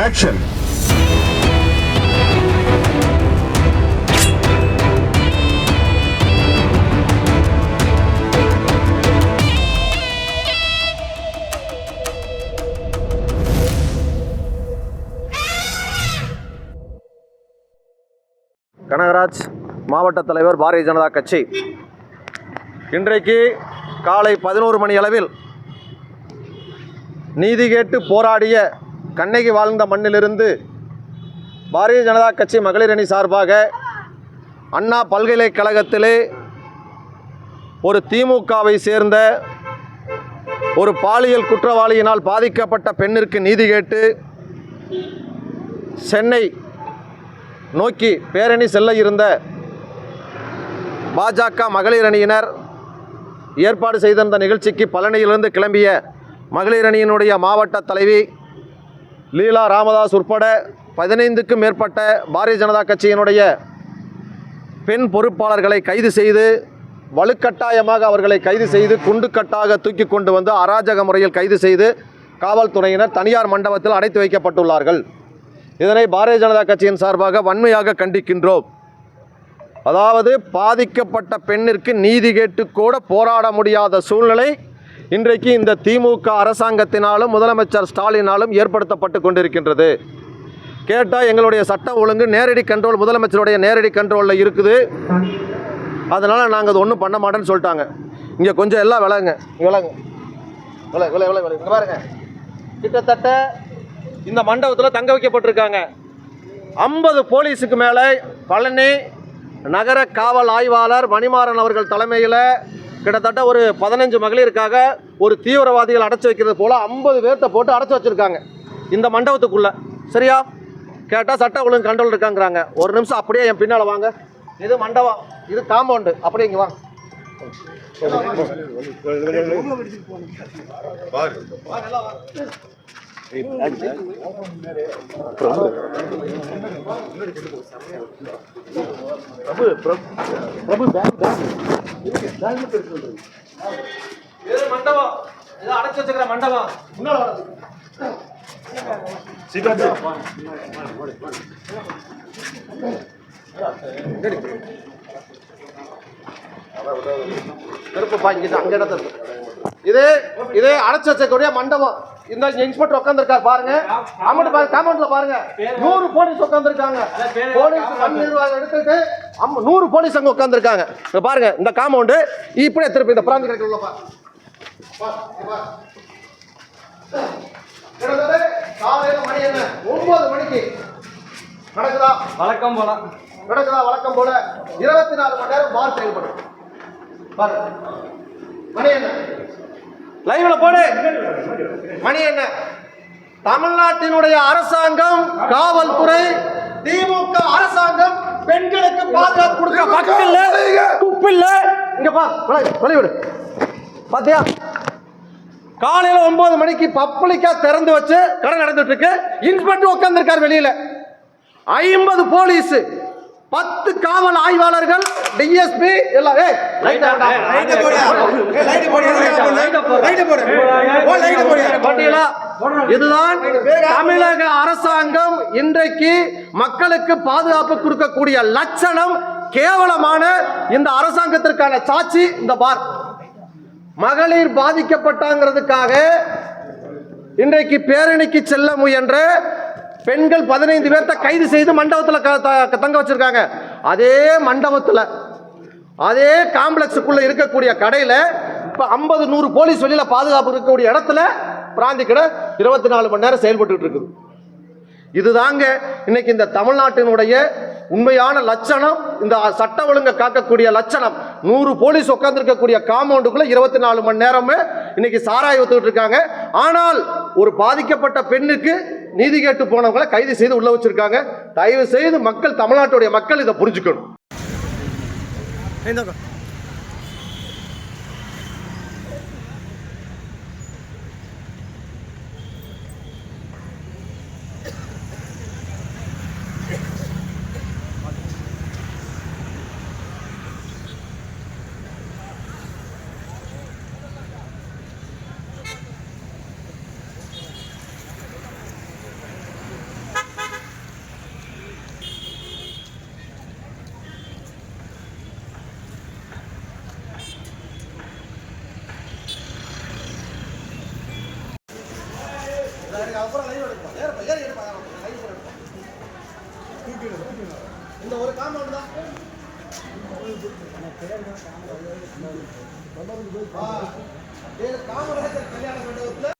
Action! Kanagaraj, மாவட்ட தலைவர், பாரதிய ஜனதா கட்சி. இன்றைக்கு காலை 11 மணி அளவில் நீதி கேட்டு போராடிய கண்ணகி வாழ்ந்த மண்ணிலிருந்து பாரதிய ஜனதா கட்சி மகளிர் அணி சார்பாக அண்ணா பல்கலைக்கழகத்திலே ஒரு திமுகவை சேர்ந்த ஒரு பாலியல் குற்றவாளியினால் பாதிக்கப்பட்ட பெண்ணிற்கு நீதி கேட்டு சென்னை நோக்கி பேரணி செல்ல இருந்த பாஜக மகளிர் அணியினர் ஏற்பாடு செய்திருந்த நிகழ்ச்சிக்கு பழனியிலிருந்து கிளம்பிய மகளிர் அணியினுடைய மாவட்ட தலைவி லீலா ராமதாஸ் உட்பட 15க்கும் மேற்பட்ட பாரதிய ஜனதா கட்சியினுடைய பெண் பொறுப்பாளர்களை கைது செய்து, வலுக்கட்டாயமாக அவர்களை கைது செய்து குண்டுக்கட்டாக தூக்கி கொண்டு வந்து அராஜக முறையில் கைது செய்து காவல்துறையினர் தனியார் மண்டபத்தில் அடைத்து வைக்கப்பட்டுள்ளார்கள். இதனை பாரதிய ஜனதா கட்சியின் சார்பாக வன்மையாக கண்டிக்கின்றோம். அதாவது பாதிக்கப்பட்ட பெண்ணிற்கு நீதி கேட்டு கூட போராட முடியாத சூழ்நிலை இன்றைக்கு இந்த திமுக அரசாங்கத்தினாலும் முதலமைச்சர் ஸ்டாலினாலும் ஏற்படுத்தப்பட்டு கொண்டிருக்கின்றது. கேட்டால் எங்களுடைய சட்டம் ஒழுங்கு நேரடி கண்ட்ரோல், முதலமைச்சருடைய நேரடி கண்ட்ரோலில் இருக்குது, அதனால் நாங்கள் அது ஒன்றும் பண்ண மாட்டேன்னு சொல்லிட்டாங்க. இங்கே கொஞ்சம் எல்லாம் விளையுங்க, இங்கே பாருங்க, கிட்டத்தட்ட இந்த மண்டபத்தில் தங்க வைக்கப்பட்டிருக்காங்க. 50 போலீஸுக்கு மேலே பழனி நகர காவல் ஆய்வாளர் மணிமாறன் அவர்கள் தலைமையில் கிட்டத்தட்ட ஒரு 15 மகளிருக்காக ஒரு தீவிரவாதிகள் அடைச்சி வைக்கிறது போல் 50 பேர்த்த போட்டு அடைச்சி வச்சுருக்காங்க இந்த மண்டபத்துக்குள்ளே. சரியா? கேட்டால் சட்ட ஒழுங்கு கண்ட்ரோல் இருக்காங்கிறாங்க. ஒரு நிமிஷம் அப்படியே என் பின்னால் வாங்க. இது மண்டபம், இது காம்பவுண்டு, அப்படியே இங்கே வாங்க. மண்டபம் அடைச்சு வச்சுக்கிற மண்டபம். இது அடைச்சு வச்சக்கூடிய மண்டபம். இந்த இன்ஸ்பெக்டர் உட்காந்துருக்காரு பாருங்க, காம்பவுண்ட்ல பாருங்க, 100 போலீஸ் உட்காந்துருக்காங்க. போலீஸ் நிர்வாகம் எடுத்துட்டு 100 போலீஸ் அங்க உட்காந்துருக்காங்க பாருங்க. இந்த காம்பவுண்டு இப்படியே திருப்பி இந்த பிராந்தி கடைக்குள்ள காலையில மணி என்ன 9 மணிக்கு நடக்குதா வழக்கம் போல 24 மணி நேரம் பார் செயல்படும். பாருங்க மணி என்ன, லைவ்ல போடு. மணி என்ன? தமிழ்நாட்டினுடைய அரசாங்கம், காவல்துறை, திமுக அரசாங்கம் பெண்களுக்கு பாதுகாப்பு கொடுக்க மக்கள் துப்பில்ல. இங்க விடு பாத்தியா? காலையில 9 மணிக்கு பப்ளிக்கா திறந்து வச்சு கடை நடந்துட்டு இருக்கு. இன்ஸ்பெக்டர் உட்கார்ந்துருக்கார் வெளியில. 50 போலீஸ், 10 காவல் ஆய்வாளர்கள், டிஎஸ்பி எல்லாம். இதுதான் தமிழக அரசாங்கம் இன்றைக்கு மக்களுக்கு பாதுகாப்பு கொடுக்கக்கூடிய லட்சணம். கேவலமான இந்த அரசாங்கத்திற்கான சாட்சி இந்த பார். மகளிர் பாதிக்கப்பட்டாங்கிறதுக்காக இன்றைக்கு பேரணிக்கு செல்ல முயன்ற பெண்கள் 15 பேர்த்த கைது செய்து மண்டபத்தில் தங்க வச்சிருக்காங்க. அதே மண்டபத்தில், அதே காம்ப்ளெக்ஸுக்குள்ள இருக்கக்கூடிய கடையில் இப்போ 50-100 போலீஸ் வெளியில் பாதுகாப்பு இருக்கக்கூடிய இடத்துல பிராந்தி கடை 24 மணி நேரம் செயல்பட்டு இருக்குது. இதுதாங்க இன்னைக்கு இந்த தமிழ்நாட்டினுடைய உண்மையான லட்சணம், இந்த சட்ட ஒழுங்கை காக்கக்கூடிய லட்சணம். 100 போலீஸ் உட்கார்ந்துருக்கக்கூடிய காம்பவுண்டுக்குள்ள 24 மணி நேரமே இன்னைக்கு சாராய ஊத்துக்கிட்டு இருக்காங்க. ஆனால் ஒரு பாதிக்கப்பட்ட பெண்ணுக்கு நீதி கேட்டு போனவங்களை கைது செய்து உள்ள வச்சிருக்காங்க. தயவு செய்து மக்கள், தமிழ்நாட்டுடைய மக்கள் இதை புரிஞ்சுக்கணும். காம்பவுண்ட் தான். காமராஜர் கல்யாண மண்டபத்தில்